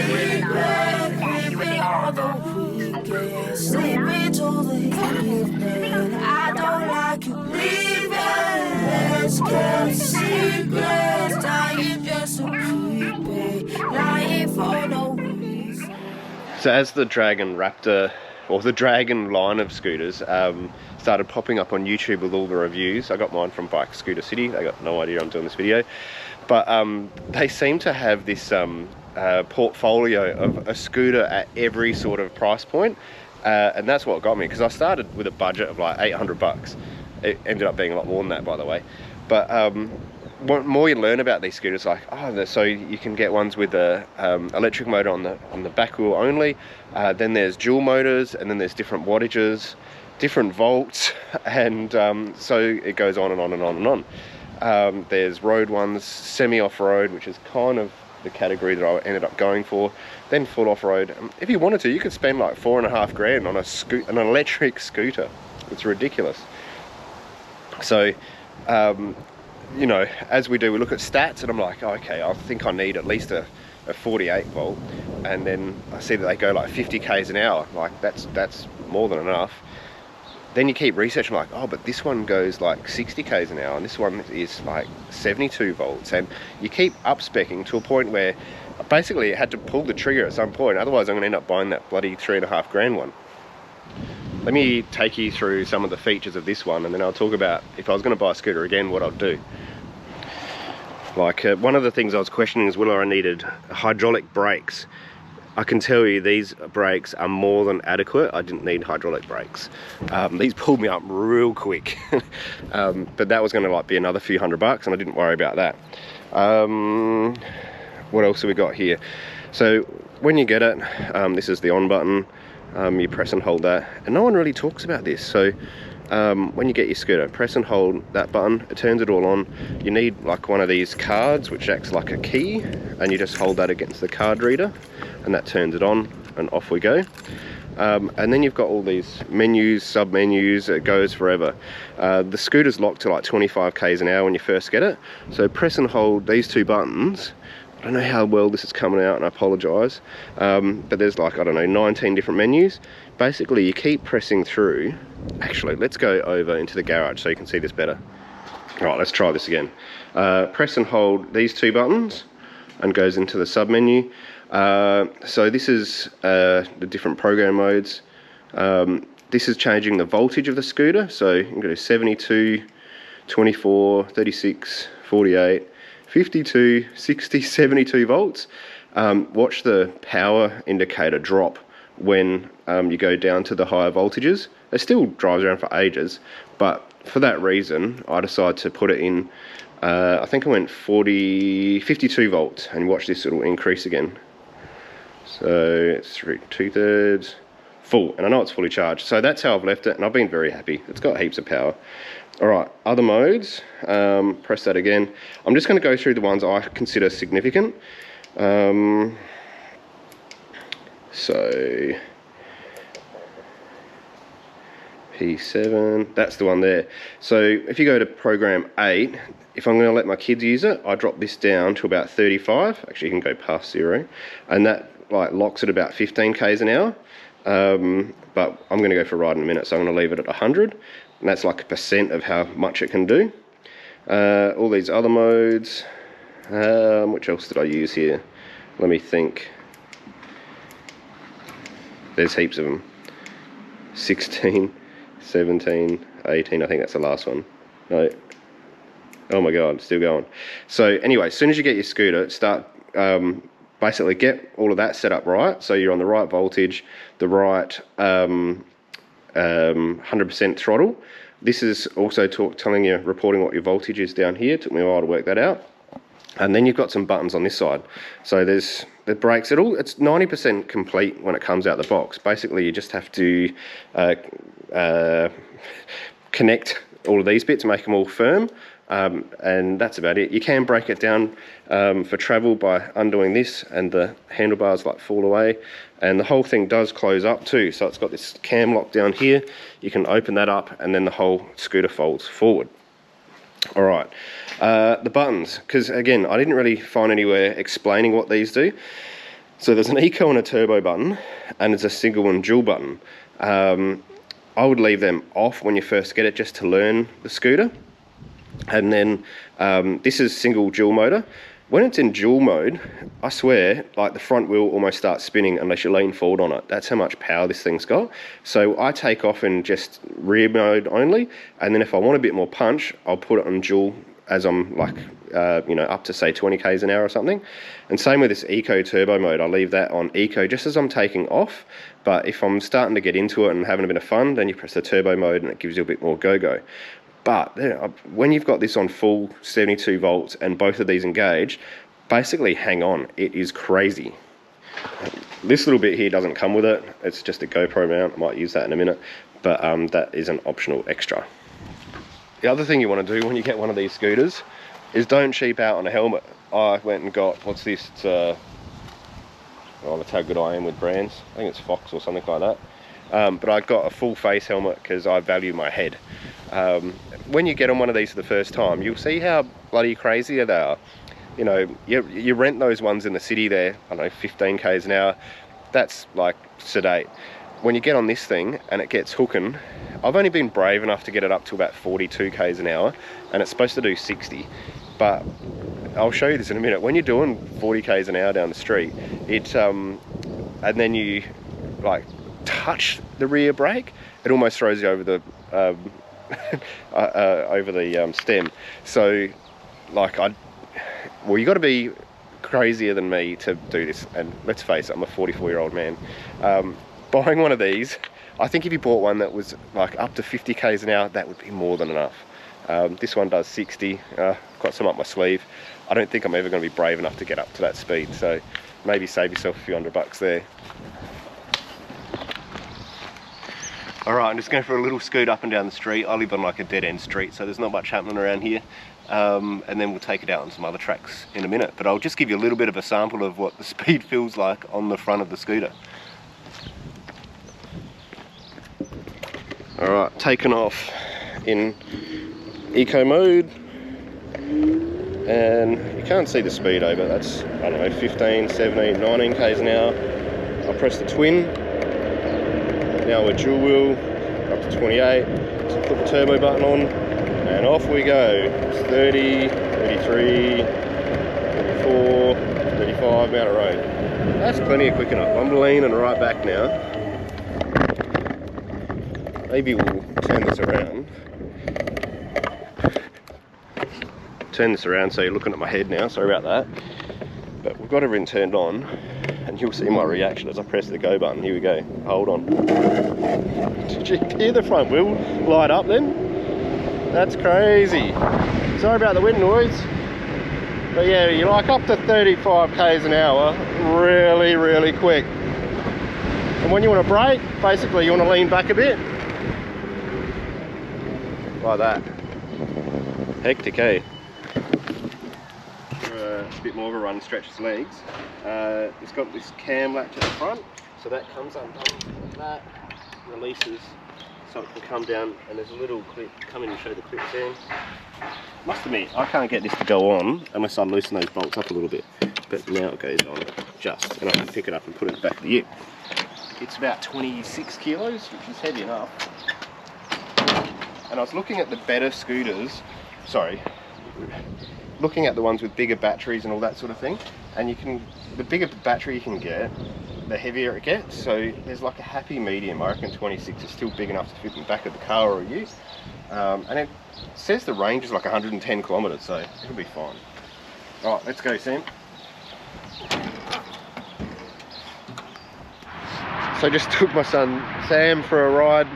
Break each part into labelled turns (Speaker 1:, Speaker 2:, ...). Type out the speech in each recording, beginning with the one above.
Speaker 1: secret all the weekend. Sleeping till the evening. I don't like you leaving. Let's get secrets. Dying just so creepy. Lying for no reason.
Speaker 2: So as the Dragon Raptor, or the Dragon line of scooters, started popping up on YouTube with all the reviews. I got mine from Bike Scooter City. They got no idea I'm doing this video. But they seem to have this portfolio of a scooter at every sort of price point. And that's what got me, because I started with a budget of like 800 bucks. It ended up being a lot more than that, by the way. But what more you learn about these scooters, like, so you can get ones with a electric motor on the back wheel only. Then there's dual motors, and then there's different wattages, different volts, and so it goes on and on and on and on. There's road ones, semi-off-road, which is kind of the category that I ended up going for. Then full off-road. If you wanted to, you could spend like $4.5 grand on an electric scooter. It's ridiculous. So you know, as we do, we look at stats, and I'm like, oh, okay, I think I need at least a 48 volt, and then I see that they go like 50 k's an hour. Like that's more than enough. Then you keep researching, like, oh, but this one goes like 60 k's an hour, and this one is like 72 volts, and you keep up-speccing to a point where basically I had to pull the trigger at some point. Otherwise I'm going to end up buying that bloody $3.5 grand one. Let me take you through some of the features of this one, and then I'll talk about if I was going to buy a scooter again, what I'd do. Like one of the things I was questioning is whether I needed hydraulic brakes. I can tell you these brakes are more than adequate. I didn't need hydraulic brakes. These pulled me up real quick. But that was going to like be another few $100, and I didn't worry about that. What else have we got here? So when you get it, this is the on button. You press and hold that, and no one really talks about this. So when you get your scooter, press and hold that button, it turns it all on. You need like one of these cards which acts like a key, and you just hold that against the card reader, and that turns it on, and off we go. And then you've got all these menus, sub menus, it goes forever. The scooter's locked to like 25 k's an hour when you first get it, so press and hold these two buttons. I don't know how well this is coming out, and I apologise, but there's like, I don't know, 19 different menus. Basically you keep pressing through. Actually, let's go over into the garage so you can see this better. Right, let's try this again. Press and hold these two buttons and goes into the sub menu. So this is the different program modes. This is changing the voltage of the scooter, so you can go to 72, 24, 36, 48, 52, 60, 72 volts. Watch the power indicator drop when you go down to the higher voltages. It still drives around for ages, but for that reason I decided to put it in, I think I went 52 volts, and watch this, it'll increase again. So it's 2/3 full, and I know it's fully charged. So that's how I've left it, and I've been very happy. It's got heaps of power. All right, other modes, press that again. I'm just going to go through the ones I consider significant. So P7, that's the one there. So if you go to program 8, if I'm going to let my kids use it, I drop this down to about 35. Actually, you can go past 0, and that like locks at about 15 k's an hour. But I'm going to go for a ride in a minute, so I'm going to leave it at 100, and that's like 1% of how much it can do. All these other modes, which else did I use here? Let me think. There's heaps of them. 16, 17, 18, I think that's the last one. No. Oh my God, still going. So anyway, as soon as you get your scooter, start, basically get all of that set up right. So you're on the right voltage, the right 100% throttle. This is also telling you, reporting what your voltage is down here. It took me a while to work that out. And then you've got some buttons on this side. So there's the brakes. It's 90% complete when it comes out the box. Basically, you just have to connect all of these bits, make them all firm, and that's about it. You can break it down for travel by undoing this, and the handlebars like fall away, and the whole thing does close up too. So it's got this cam lock down here. You can open that up, and then the whole scooter folds forward. All right, the buttons, because again, I didn't really find anywhere explaining what these do. So there's an eco and a turbo button, and there's a single and dual button. I would leave them off when you first get it, just to learn the scooter. And then this is single dual motor. When it's in dual mode, I swear, like the front wheel almost starts spinning unless you lean forward on it. That's how much power this thing's got. So I take off in just rear mode only, and then if I want a bit more punch, I'll put it on dual as I'm like, you know, up to say 20 k's an hour or something. And same with this eco turbo mode, I leave that on eco just as I'm taking off. But if I'm starting to get into it and having a bit of fun, then you press the turbo mode and it gives you a bit more go-go. But when you've got this on full 72 volts and both of these engaged, basically hang on, it is crazy. This little bit here doesn't come with it, it's just a GoPro mount. I might use that in a minute, but that is an optional extra. The other thing you want to do when you get one of these scooters is don't cheap out on a helmet. I went and got, what's this, it's oh, that's how good I am with brands. I think it's Fox or something like that. But I got a full face helmet because I value my head. When you get on one of these for the first time, you'll see how bloody crazy they are. You know, you rent those ones in the city there, I don't know, 15 k's an hour. That's like sedate. When you get on this thing and it gets hooking, I've only been brave enough to get it up to about 42 k's an hour, and it's supposed to do 60. But I'll show you this in a minute. When you're doing 40 k's an hour down the street, it and then you like touch the rear brake, it almost throws you over the stem. So like well, you got to be crazier than me to do this, and let's face it, I'm a 44-year-old man. Buying one of these, I think if you bought one that was like up to 50 k's an hour, that would be more than enough. This one does 60. Got some up my sleeve. I don't think I'm ever going to be brave enough to get up to that speed, so maybe save yourself a few $100 there. Alright, I'm just going for a little scoot up and down the street. I live on like a dead-end street, so there's not much happening around here. And then we'll take it out on some other tracks in a minute. But I'll just give you a little bit of a sample of what the speed feels like on the front of the scooter. Alright, taken off in eco mode. And you can't see the speedo, but that's, I don't know, 15, 17, 19 k's an hour. I'll press the twin. Now we're dual wheel, up to 28. So put the turbo button on, and off we go. It's 30, 33, 34, 35 out of road. That's plenty of quick enough. I'm leaning right back now. Maybe we'll turn this around. Turn this around so you're looking at my head now, sorry about that. But we've got everything turned on, and you'll see my reaction as I press the go button. Here we go, hold on. Did you hear the front wheel light up then? That's crazy. Sorry about the wind noise. But yeah, you're like up to 35 k's an hour, really, really quick. And when you want to brake, basically you want to lean back a bit. Like that. Hectic, eh? A bit more of a run, stretch its legs. It's got this cam latch at the front, so that comes undone like that, releases so it can come down, and there's a little clip. Come in and show the clip there. Must admit, I can't get this to go on unless I loosen those bolts up a little bit, but now it goes on just, and I can pick it up and put it in the back of the ute. It's about 26 kilos, which is heavy enough. And I was looking at the better scooters, looking at the ones with bigger batteries and all that sort of thing, and the bigger battery you can get, the heavier it gets. So there's like a happy medium. I reckon 26 is still big enough to fit in the back of the car or a ute. And it says the range is like 110 kilometers, so it'll be fine. All right, let's go, Sam. So I just took my son Sam for a ride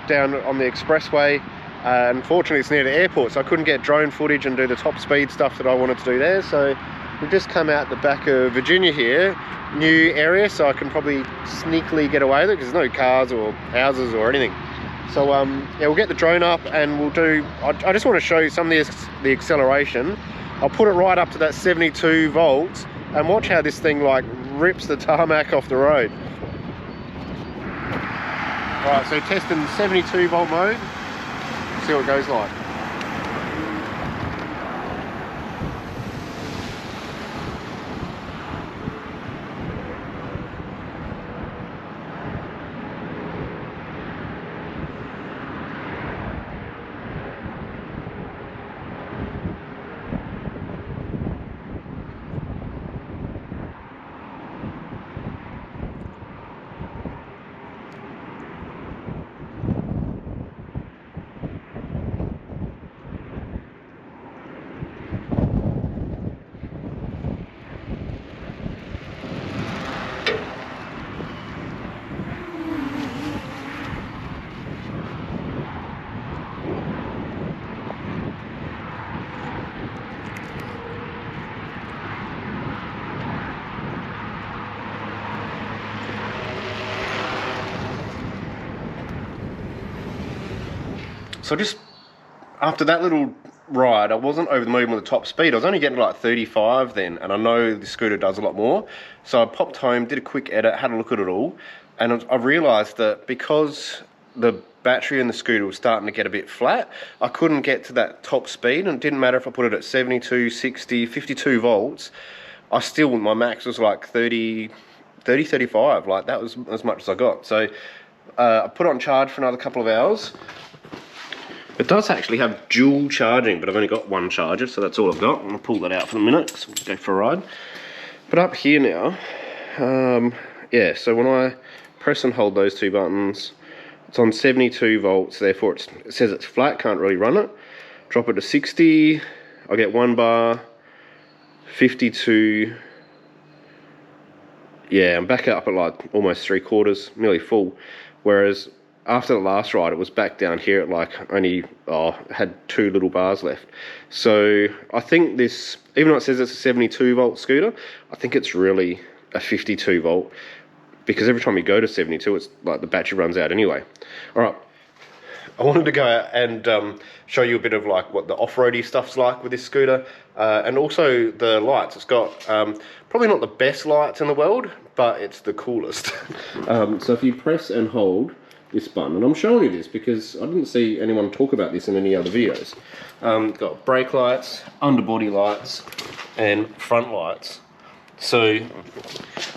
Speaker 2: down on the expressway. Unfortunately, it's near the airport, so I couldn't get drone footage and do the top speed stuff that I wanted to do there. So we've just come out the back of Virginia here, new area, so I can probably sneakily get away with it because there's no cars or houses or anything. So yeah, we'll get the drone up and we'll do, I just want to show you some of the acceleration. I'll put it right up to that 72 volts and watch how this thing like rips the tarmac off the road. Alright, so testing 72 volt mode. See what it goes like. So just after that little ride, I wasn't over the moon with the top speed. I was only getting like 35 then, and I know the scooter does a lot more. So I popped home, did a quick edit, had a look at it all, and I realised that because the battery in the scooter was starting to get a bit flat, I couldn't get to that top speed, and it didn't matter if I put it at 72, 60, 52 volts, my max was like 30, 35, like that was as much as I got. So I put it on charge for another couple of hours. It does actually have dual charging, but I've only got one charger, so that's all I've got. I'm gonna pull that out for a minute, so we'll go for a ride. But up here now, yeah, so when I press and hold those two buttons, it's on 72 volts, therefore it says it's flat, can't really run it. Drop it to 60, I get 1 bar, 52, yeah, I'm back up at like almost 3/4, nearly full. Whereas after the last ride, it was back down here at like only, had 2 little bars left. So I think this, even though it says it's a 72 volt scooter, I think it's really a 52 volt, because every time you go to 72, it's like the battery runs out anyway. All right, I wanted to go out and show you a bit of like what the off-roady stuff's like with this scooter, and also the lights. It's got probably not the best lights in the world, but it's the coolest. So if you press and hold this button, and I'm showing you this because I didn't see anyone talk about this in any other videos. Got brake lights, underbody lights, and front lights. So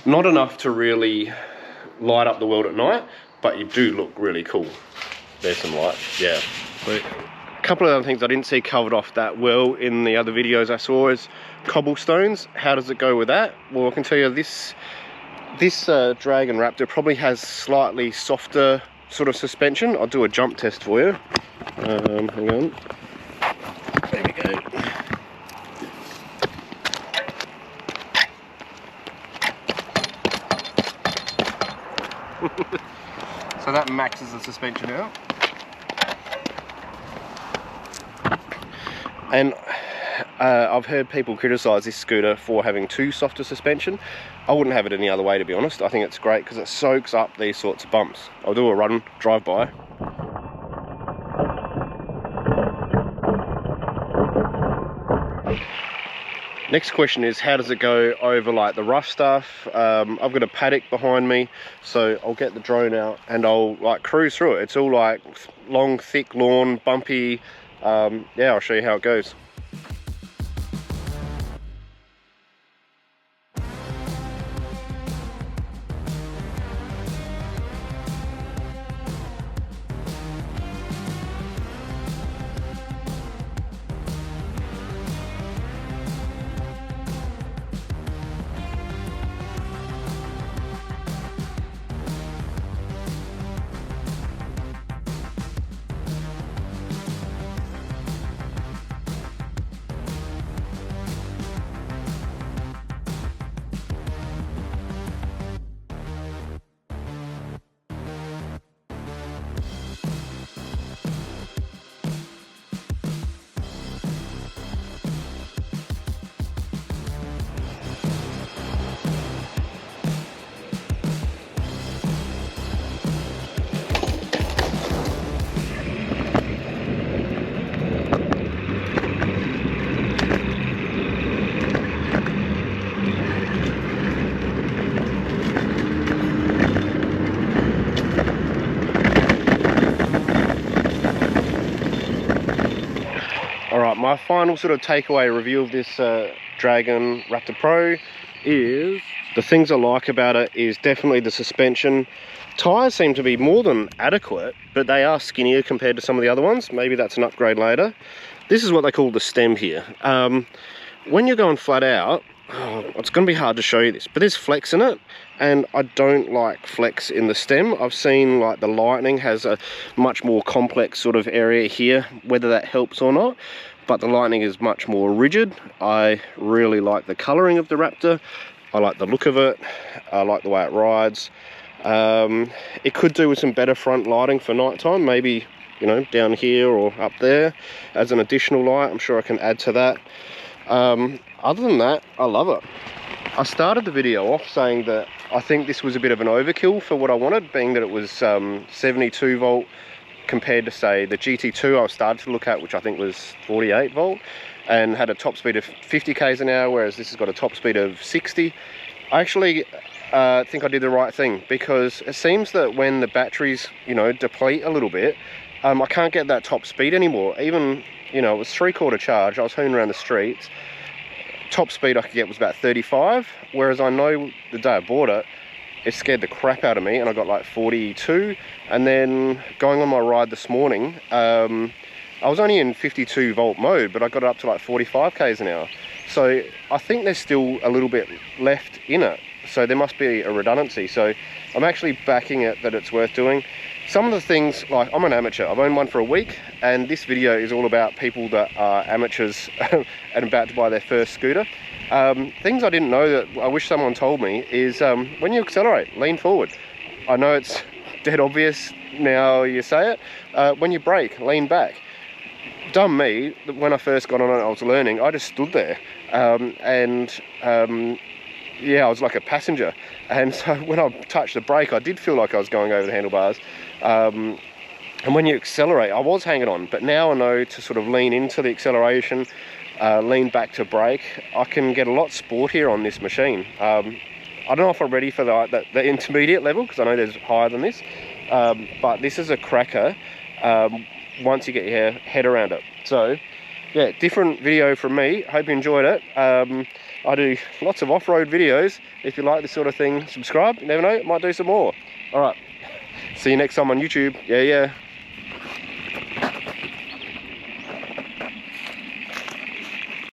Speaker 2: not enough to really light up the world at night, but you do look really cool. There's some light, yeah. But a couple of other things I didn't see covered off that well in the other videos I saw is cobblestones. How does it go with that? Well, I can tell you this Dragon Raptor probably has slightly softer sort of suspension. I'll do a jump test for you. Hang on. There we go. So that maxes the suspension out. And I've heard people criticise this scooter for having too soft a suspension. I wouldn't have it any other way, to be honest. I think it's great because it soaks up these sorts of bumps. I'll do a run, drive by. Next question is, how does it go over like the rough stuff? I've got a paddock behind me, so I'll get the drone out and I'll like cruise through it. It's all like long, thick lawn, bumpy. Yeah, I'll show you how it goes. My final sort of takeaway review of this Dragon Raptor Pro is the things I like about it is definitely the suspension. Tyres seem to be more than adequate, but they are skinnier compared to some of the other ones. Maybe that's an upgrade later. This is what they call the stem here. When you're going flat out, it's going to be hard to show you this, but there's flex in it, and I don't like flex in the stem. I've seen like the Lightning has a much more complex sort of area here, whether that helps or not, but the Lightning is much more rigid. I really like the colouring of the Raptor. I like the look of it. I like the way it rides. It could do with some better front lighting for nighttime, maybe, you know, down here or up there as an additional light. I'm sure I can add to that. Other than that, I love it. I started the video off saying that I think this was a bit of an overkill for what I wanted, being that it was 72 volt compared to say the GT2 I started to look at, which I think was 48 volt and had a top speed of 50 k's an hour, whereas this has got a top speed of 60. I actually think I did the right thing, because it seems that when the batteries, you know, deplete a little bit, I can't get that top speed anymore. Even, you know, it was 3/4 charge, I was hooning around the streets, top speed I could get was about 35, whereas I know the day I bought it, it scared the crap out of me and I got like 42. And then going on my ride this morning, I was only in 52 volt mode, but I got it up to like 45 k's an hour. So I think there's still a little bit left in it. So there must be a redundancy. So I'm actually backing it that it's worth doing. Some of the things, like, I'm an amateur, I've owned one for a week, and this video is all about people that are amateurs and about to buy their first scooter. Things I didn't know that I wish someone told me is when you accelerate, lean forward. I know it's dead obvious now you say it. When you brake, lean back. Dumb me, when I first got on it, I was learning, I just stood there yeah, I was like a passenger. And so when I touched the brake, I did feel like I was going over the handlebars. And when you accelerate, I was hanging on, but now I know to sort of lean into the acceleration, lean back to brake. I can get a lot sportier on this machine. I don't know if I'm ready for the intermediate level, because I know there's higher than this, but this is a cracker once you get your head around it. So yeah, different video from me. Hope you enjoyed it. I do lots of off-road videos. If you like this sort of thing, subscribe. You never know, might do some more. All right, see you next time on YouTube. Yeah.